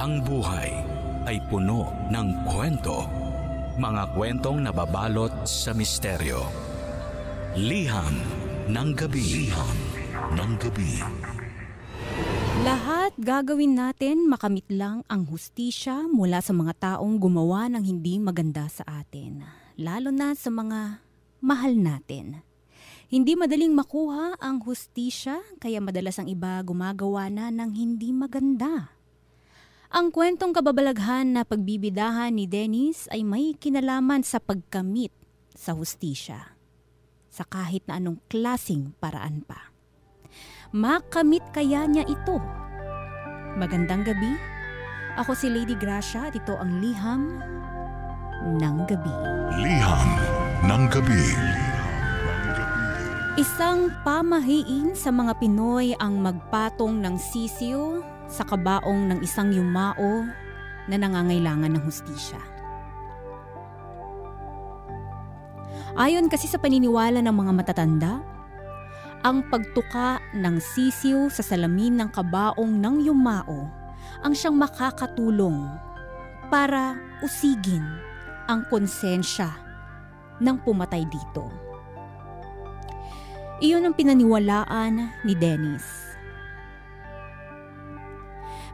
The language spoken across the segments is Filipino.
Ang buhay ay puno ng kwento. Mga kwentong nababalot sa misteryo. Liham ng gabi. Liham ng gabi. Lahat gagawin natin makamit lang ang hustisya mula sa mga taong gumawa ng hindi maganda sa atin. Lalo na sa mga mahal natin. Hindi madaling makuha ang hustisya, kaya madalas ang iba gumagawa na ng hindi maganda. Ang kwentong kababalaghan na pagbibidahan ni Dennis ay may kinalaman sa pagkamit sa hustisya, sa kahit na anong klasing paraan pa. Makamit kaya niya ito? Magandang gabi. Ako si Lady Gracia at ito ang Liham ng Gabi. Liham ng Gabi. Isang pamahiin sa mga Pinoy ang magpatong ng sisiw sa kabaong ng isang yumao na nangangailangan ng hustisya. Ayon kasi sa paniniwala ng mga matatanda, ang pagtuka ng sisiw sa salamin ng kabaong ng yumao ang siyang makakatulong para usigin ang konsensya ng pumatay dito. Iyon ang pinaniwalaan ni Dennis.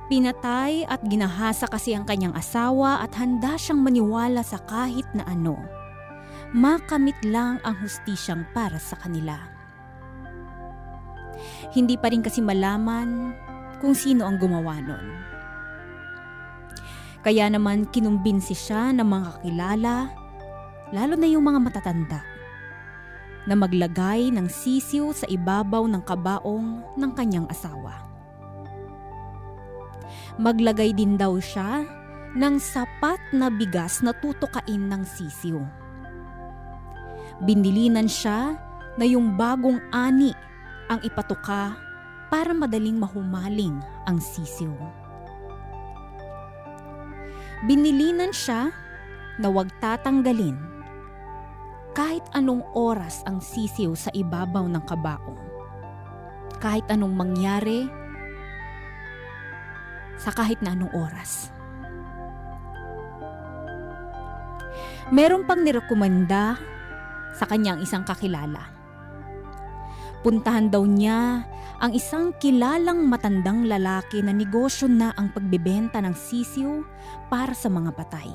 Pinatay at ginahasa kasi ang kanyang asawa at handa siyang maniwala sa kahit na ano. Makamit lang ang hustisyang para sa kanila. Hindi pa rin kasi malaman kung sino ang gumawa nun. Kaya naman kinumbinsi siya ng mga kakilala, lalo na yung mga matatanda, na maglagay ng sisiw sa ibabaw ng kabaong ng kanyang asawa. Maglagay din daw siya ng sapat na bigas na tutukain ng sisiw. Binilinan siya na yung bagong ani ang ipatuka para madaling mahumaling ang sisiw. Binilinan siya na huwag tatanggalin kahit anong oras ang sisiw sa ibabaw ng kabaong. Kahit anong mangyari sa kahit na anong oras. Meron pang nirekomenda sa kanyang isang kakilala. Puntahan daw niya ang isang kilalang matandang lalaki na negosyo na ang pagbebenta ng sisiw para sa mga patay.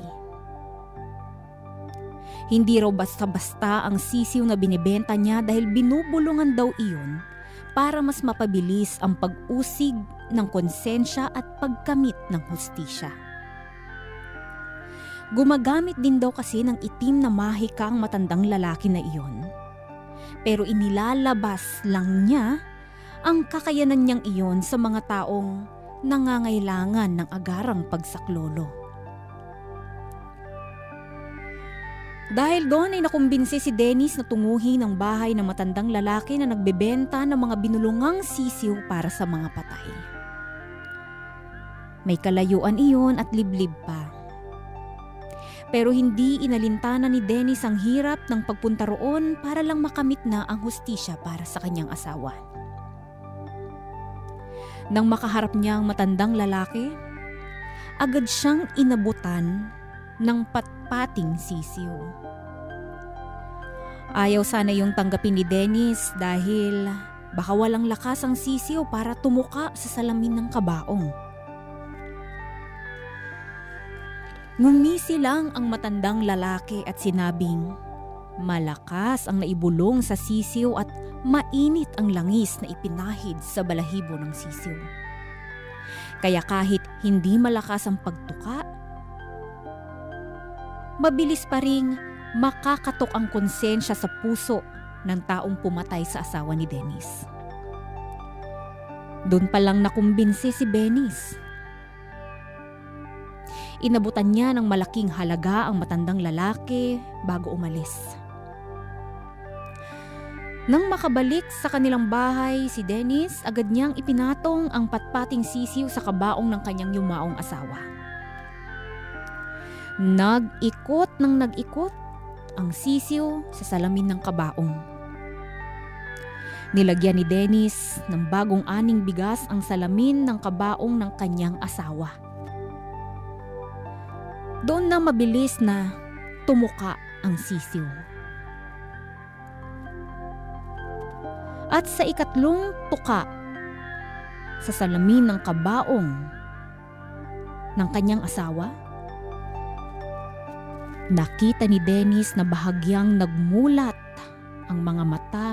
Hindi raw basta-basta ang sisiw na binibenta niya dahil binubulungan daw iyon para mas mapabilis ang pag-usig ng konsensya at pagkamit ng hustisya. Gumagamit din daw kasi ng itim na mahika ang matandang lalaki na iyon. Pero inilalabas lang niya ang kakayanan niyang iyon sa mga taong nangangailangan ng agarang pagsaklolo. Dahil doon ay nakumbinsi si Dennis na tunguhin ang bahay ng matandang lalaki na nagbebenta ng mga binulungang sisiw para sa mga patay. May kalayuan iyon at liblib pa. Pero hindi inalintana ni Dennis ang hirap ng pagpunta roon para lang makamit na ang hustisya para sa kanyang asawa. Nang makaharap niya ang matandang lalaki, agad siyang inabutan ng patpating sisiw. Ayaw sana yung tanggapin ni Dennis dahil baka walang lakas ang sisiw para tumuka sa salamin ng kabaong. Ngumisi lang ang matandang lalaki at sinabing, malakas ang naibulong sa sisiw at mainit ang langis na ipinahid sa balahibo ng sisiw. Kaya kahit hindi malakas ang pagtuka, mabilis pa ring makakatok ang konsensya sa puso ng taong pumatay sa asawa ni Dennis. Doon pa lang nakumbinsi si Dennis. Inabutan niya ng malaking halaga ang matandang lalaki bago umalis. Nang makabalik sa kanilang bahay si Dennis, agad niyang ipinatong ang patpating sisiw sa kabaong ng kanyang yumaong asawa. Nag-ikot ng nag-ikot ang sisiw sa salamin ng kabaong. Nilagyan ni Dennis ng bagong aning bigas ang salamin ng kabaong ng kanyang asawa. Doon na mabilis na tumuka ang sisiw. At sa ikatlong tuka sa salamin ng kabaong ng kanyang asawa, nakita ni Dennis na bahagyang nagmulat ang mga mata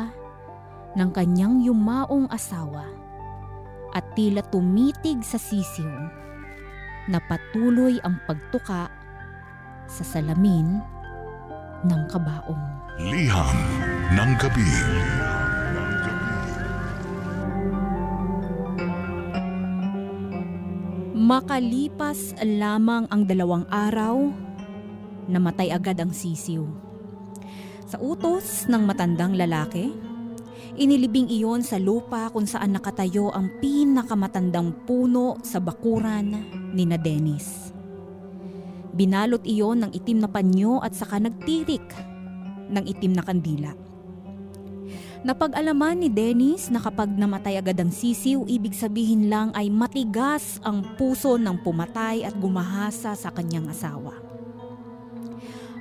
ng kanyang yumaong asawa at tila tumitig sa sisiw na patuloy ang pagtuka sa salamin ng kabaong. Liham ng gabi. Makalipas lamang ang 2 araw, namatay agad ang sisiw. Sa utos ng matandang lalaki, inilibing iyon sa lupa kung saan nakatayo ang pinakamatandang puno sa bakuran ni na Dennis. Binalot iyon ng itim na panyo at saka nagtirik ng itim na kandila. Napag-alaman ni Dennis na kapag namatay agad ang sisiw, ibig sabihin lang ay matigas ang puso ng pumatay at gumahasa sa kanyang asawa.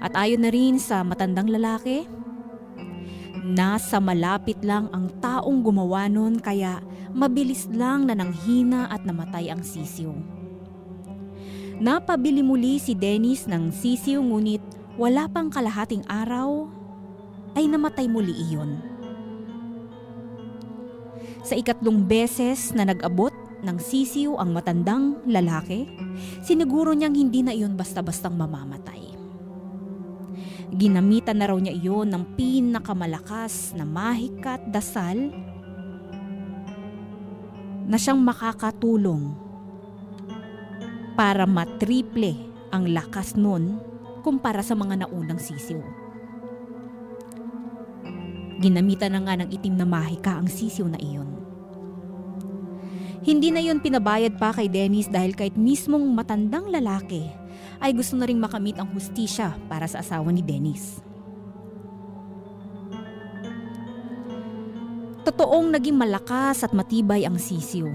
At ayon na rin sa matandang lalaki, nasa malapit lang ang taong gumawa nun kaya mabilis lang na nanghina at namatay ang sisiw. Napabili muli si Dennis ng sisiw ngunit wala pang kalahating araw ay namatay muli iyon. Sa ikatlong beses na nag-abot ng sisiw ang matandang lalaki, siniguro niyang hindi na iyon basta-bastang mamamatay. Ginamitan na raw niya iyon ng pinakamalakas na mahika at dasal na siyang makakatulong para matriple ang lakas nun kumpara sa mga naunang sisiw. Ginamitan na nga ng itim na mahika ang sisiw na iyon. Hindi na iyon pinabayad pa kay Dennis dahil kahit mismong matandang lalaki ay gusto na ring makamit ang hustisya para sa asawa ni Dennis. Totoong naging malakas at matibay ang sisiw.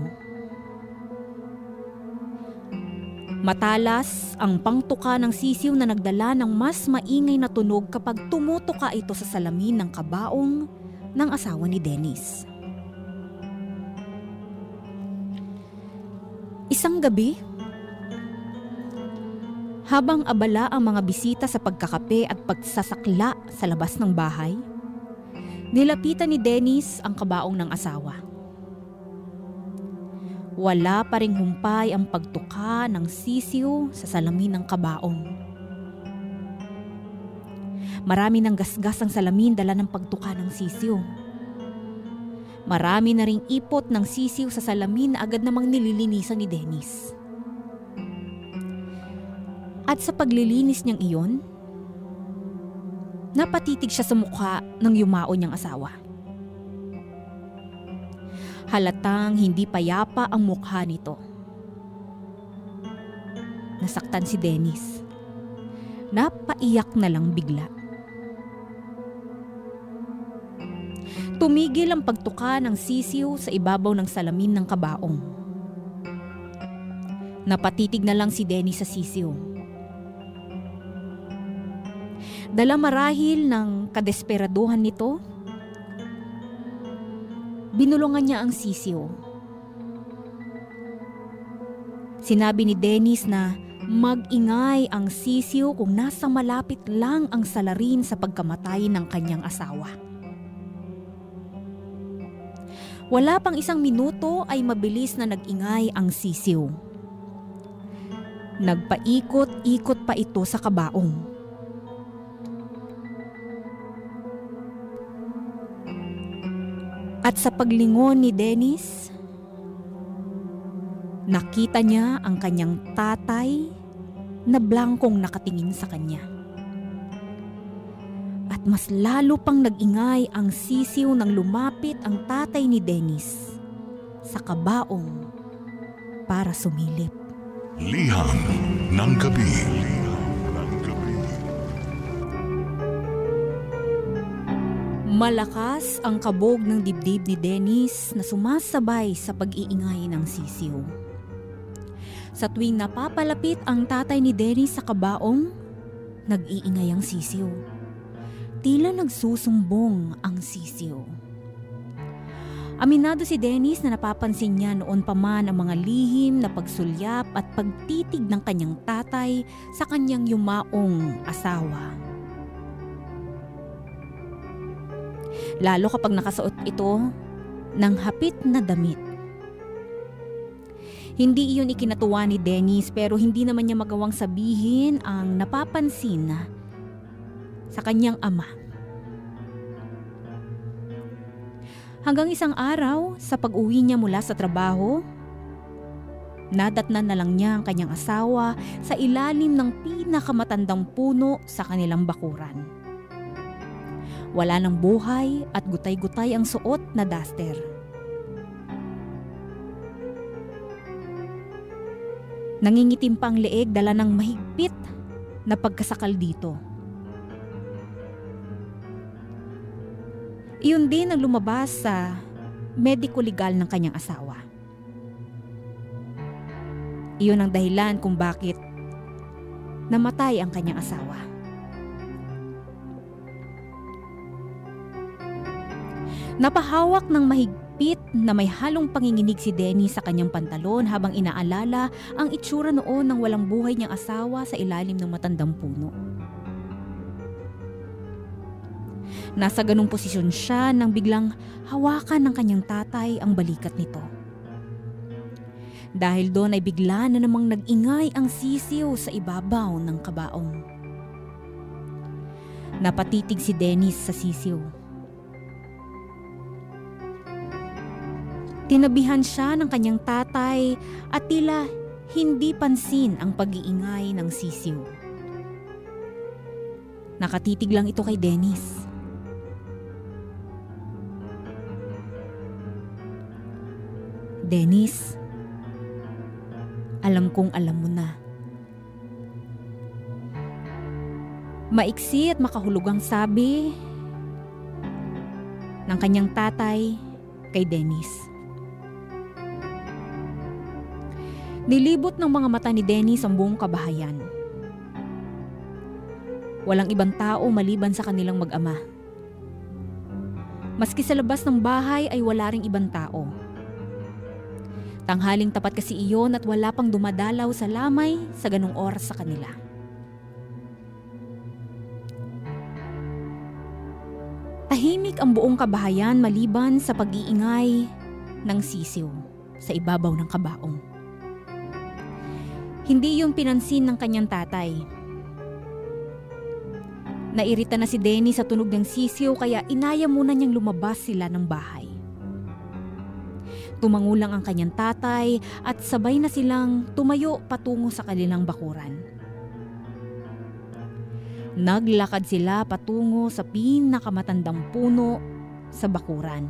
Matalas ang pangtuka ng sisiw na nagdala ng mas maingay na tunog kapag tumutuka ito sa salamin ng kabaong ng asawa ni Dennis. Isang gabi, habang abala ang mga bisita sa pagkakape at pagsasakla sa labas ng bahay, nilapitan ni Dennis ang kabaong ng asawa. Wala pa ring humpay ang pagtuka ng sisiw sa salamin ng kabaong. Marami ng gasgas ang salamin dala ng pagtuka ng sisiw. Marami na ring ipot ng sisiw sa salamin na agad namang nililinisan ni Dennis. At sa paglilinis niyang iyon, napatitig siya sa mukha ng yumao niyang asawa. Halatang hindi payapa ang mukha nito. Nasaktan si Dennis. Napaiyak na lang bigla. Tumigil ang pagtuka ng sisiw sa ibabaw ng salamin ng kabaong. Napatitig na lang si Dennis sa sisiw. Dala marahil ng kadesperaduhan nito, binulungan niya ang sisiw. Sinabi ni Dennis na mag-ingay ang sisiw kung nasa malapit lang ang salarin sa pagkamatay ng kanyang asawa. Wala pang 1 minuto ay mabilis na nag-ingay ang sisiw. Nagpaikot-ikot pa ito sa kabaong. At sa paglingon ni Dennis, nakita niya ang kanyang tatay na blangkong nakatingin sa kanya. At mas lalo pang nag-ingay ang sisiw nang lumapit ang tatay ni Dennis sa kabaong para sumilip. Liham ng gabi. Malakas ang kabog ng dibdib ni Dennis na sumasabay sa pag-iingay ng sisiw. Sa tuwing napapalapit ang tatay ni Dennis sa kabaong, nag-iingay ang sisiw. Tila nagsusumbong ang sisiw. Aminado si Dennis na napapansin niya noon pa man ang mga lihim na pagsulyap at pagtitig ng kanyang tatay sa kanyang yumaong asawa. Lalo kapag nakasuot ito ng hapit na damit. Hindi iyon ikinatuwa ni Dennis pero hindi naman niya magawang sabihin ang napapansin sa kanyang ama. Hanggang isang araw sa pag-uwi niya mula sa trabaho, nadatnan na lang niya ang kanyang asawa sa ilalim ng pinakamatandang puno sa kanilang bakuran. Wala ng buhay at gutay-gutay ang suot na duster. Nangingitim pa ang leeg dala ng mahigpit na pagkasakal dito. Iyon din ang lumabas sa medical legal ng kanyang asawa. Iyon ang dahilan kung bakit namatay ang kanyang asawa. Napahawak ng mahigpit na may halong panginginig si Denny sa kanyang pantalon habang inaalala ang itsura noon ng walang buhay niyang asawa sa ilalim ng matandang puno. Nasa ganung posisyon siya nang biglang hawakan ng kanyang tatay ang balikat nito. Dahil doon ay bigla na namang nag-ingay ang sisiw sa ibabaw ng kabaong. Napatitig si Dennis sa sisiw. Tinabihan siya ng kanyang tatay at tila hindi pansin ang pag-iingay ng sisiw. Nakatitig lang ito kay Dennis. Dennis, alam kong alam mo na. Maiksi at makahulugang sabi ng kanyang tatay kay Dennis. Nilibot ng mga mata ni Dennis ang buong kabahayan. Walang ibang tao maliban sa kanilang mag-ama. Maski sa labas ng bahay ay wala ring ibang tao. Tanghaling tapat kasi iyon at wala pang dumadalaw sa lamay sa ganung oras sa kanila. Tahimik ang buong kabahayan maliban sa pag-iingay ng sisiw sa ibabaw ng kabaong. Hindi yung pinansin ng kanyang tatay. Nairita na si Denny sa tunog ng sisiw kaya inaya muna niyang lumabas sila ng bahay. Tumangulang ang kanyang tatay at sabay na silang tumayo patungo sa kanilang bakuran. Naglakad sila patungo sa pinakamatandang puno sa bakuran,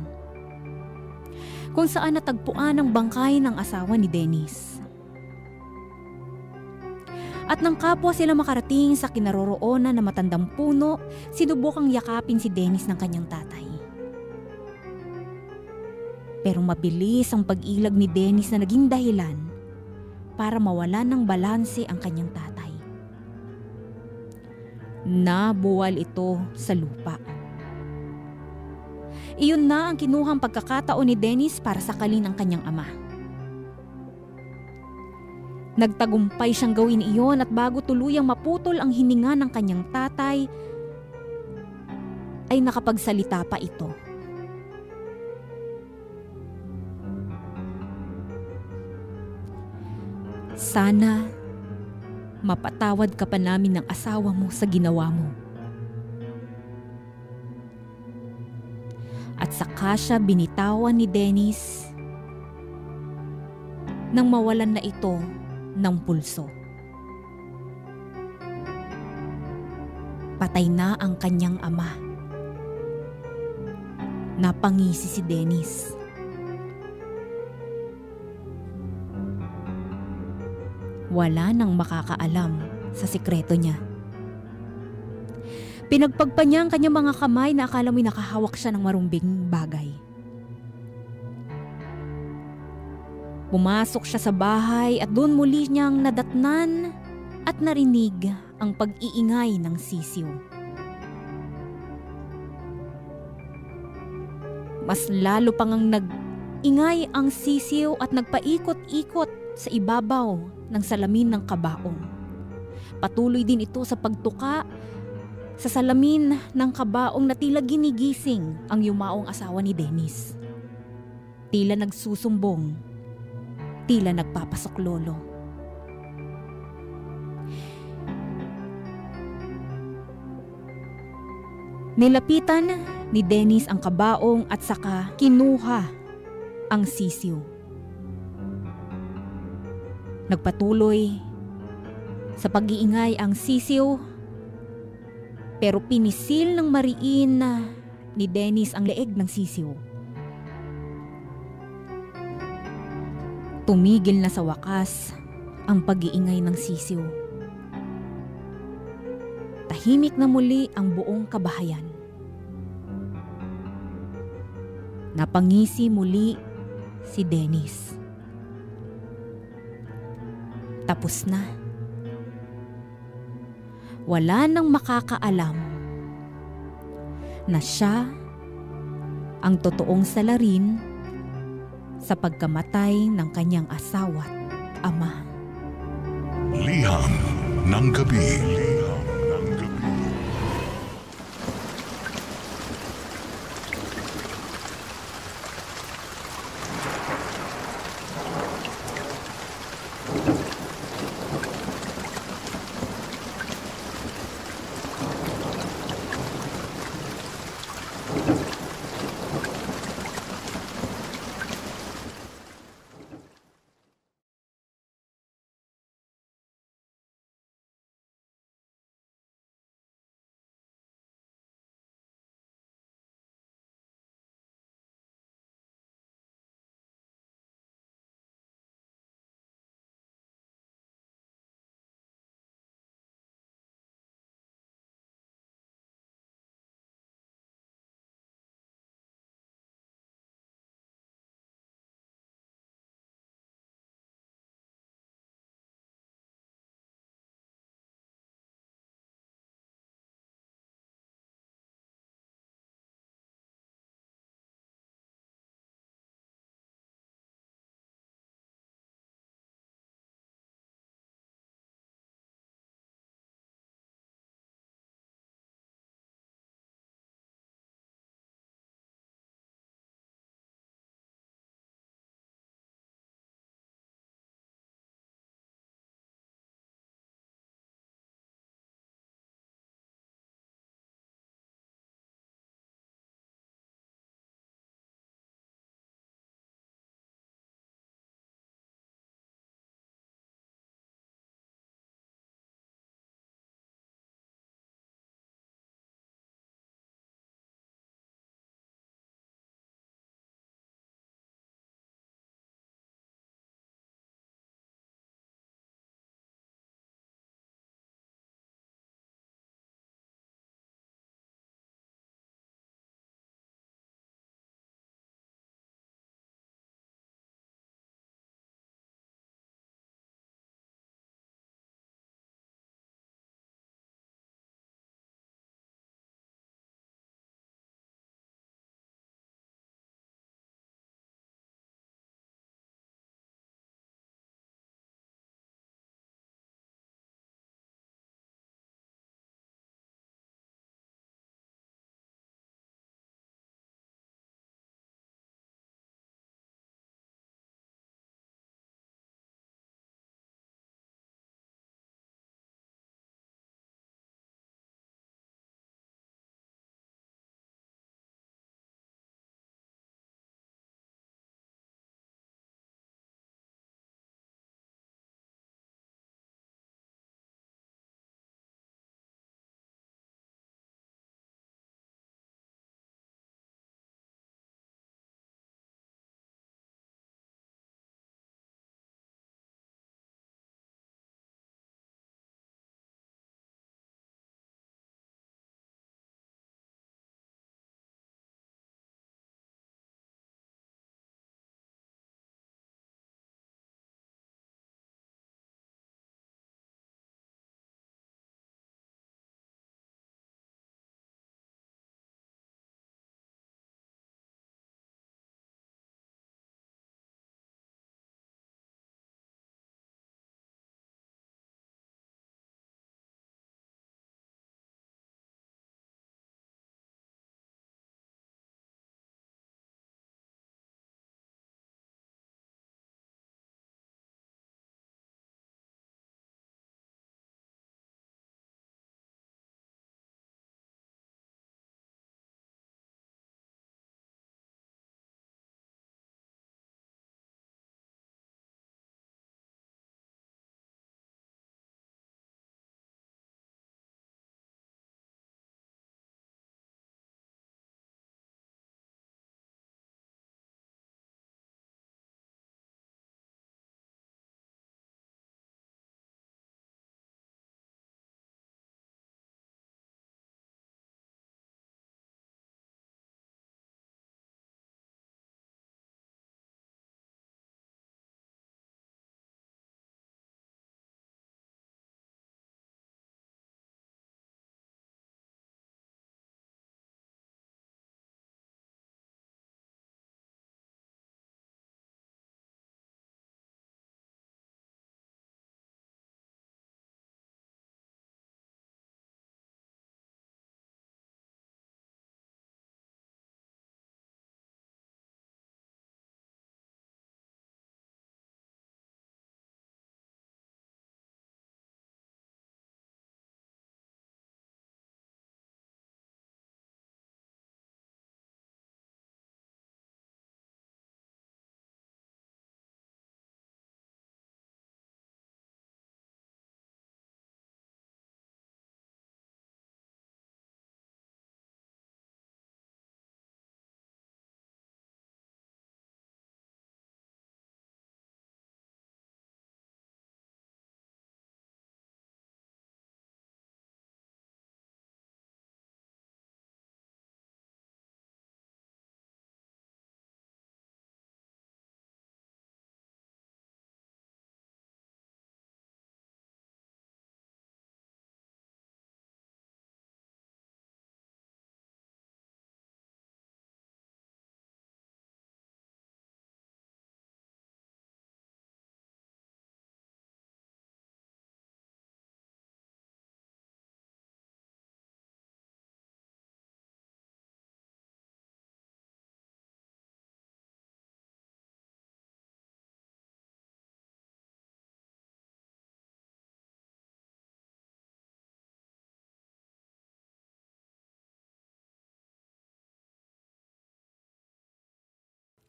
kung saan natagpuan ang bangkay ng asawa ni Dennis. At nang kapwa sila makarating sa kinaroroonan na matandang puno, sinubukang yakapin si Dennis ng kanyang tatay. Pero mabilis ang pag-ilag ni Dennis na naging dahilan para mawalan ng balanse ang kanyang tatay. Nabuwal ito sa lupa. Iyon na ang kinuhang pagkakataon ni Dennis para sakalin ang kanyang ama. Nagtagumpay siyang gawin iyon at bago tuluyang maputol ang hininga ng kanyang tatay, ay nakapagsalita pa ito. Sana mapatawad ka pa namin ng asawa mo sa ginawa mo. At saka siya binitawan ni Dennis nang mawalan na ito ng pulso. Patay na ang kanyang ama. Napangisi si Dennis. Wala nang makakaalam sa sikreto niya. Pinagpagpa niya ang kanyang mga kamay na akala mo'y nakahawak siya ng marumbing bagay. Pumasok siya sa bahay at doon muli niyang nadatnan at narinig ang pag-iingay ng sisiw. Mas lalo pang nag-ingay ang sisiw at nagpaikot-ikot sa ibabaw ng salamin ng kabaong. Patuloy din ito sa pagtuka sa salamin ng kabaong na tila ginigising ang yumaong asawa ni Dennis. Tila nagsusumbong, tila nagpapasoklolo. Nilapitan ni Dennis ang kabaong at saka kinuha ang sisiw. Nagpatuloy sa pag-iingay ang sisiw, pero pinisil ng mariin ni Dennis ang leeg ng sisiw. Tumigil na sa wakas ang pag-iingay ng sisiw. Tahimik na muli ang buong kabahayan. Napangisi muli si Dennis. Tapos na. Wala nang makakaalam na siya ang totoong salarin sa pagkamatay ng kanyang asawa't ama. Liham ng gabi.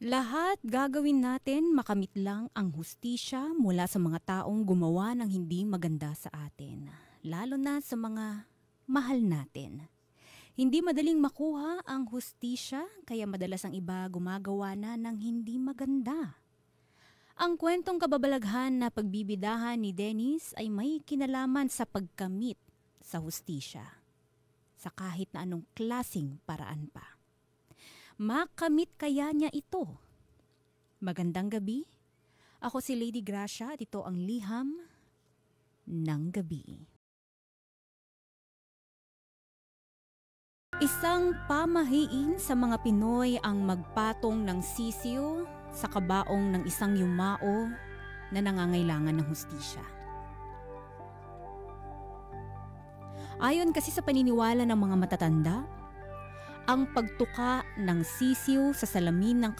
Lahat gagawin natin makamit lang ang hustisya mula sa mga taong gumawa ng hindi maganda sa atin, lalo na sa mga mahal natin. Hindi madaling makuha ang hustisya kaya madalas ang iba gumagawa na ng hindi maganda. Ang kwentong kababalaghan na pagbibidahan ni Dennis ay may kinalaman sa pagkamit sa hustisya, sa kahit na anong klasing paraan pa. Makamit kaya niya ito? Magandang gabi. Ako si Lady Gracia at ito ang Liham ng Gabi. Isang pamahiin sa mga Pinoy ang magpatong ng sisiyo sa kabaong ng isang yumao na nangangailangan ng hustisya. Ayon kasi sa paniniwala ng mga matatanda, ang pagtuka ng sisiw sa salamin ng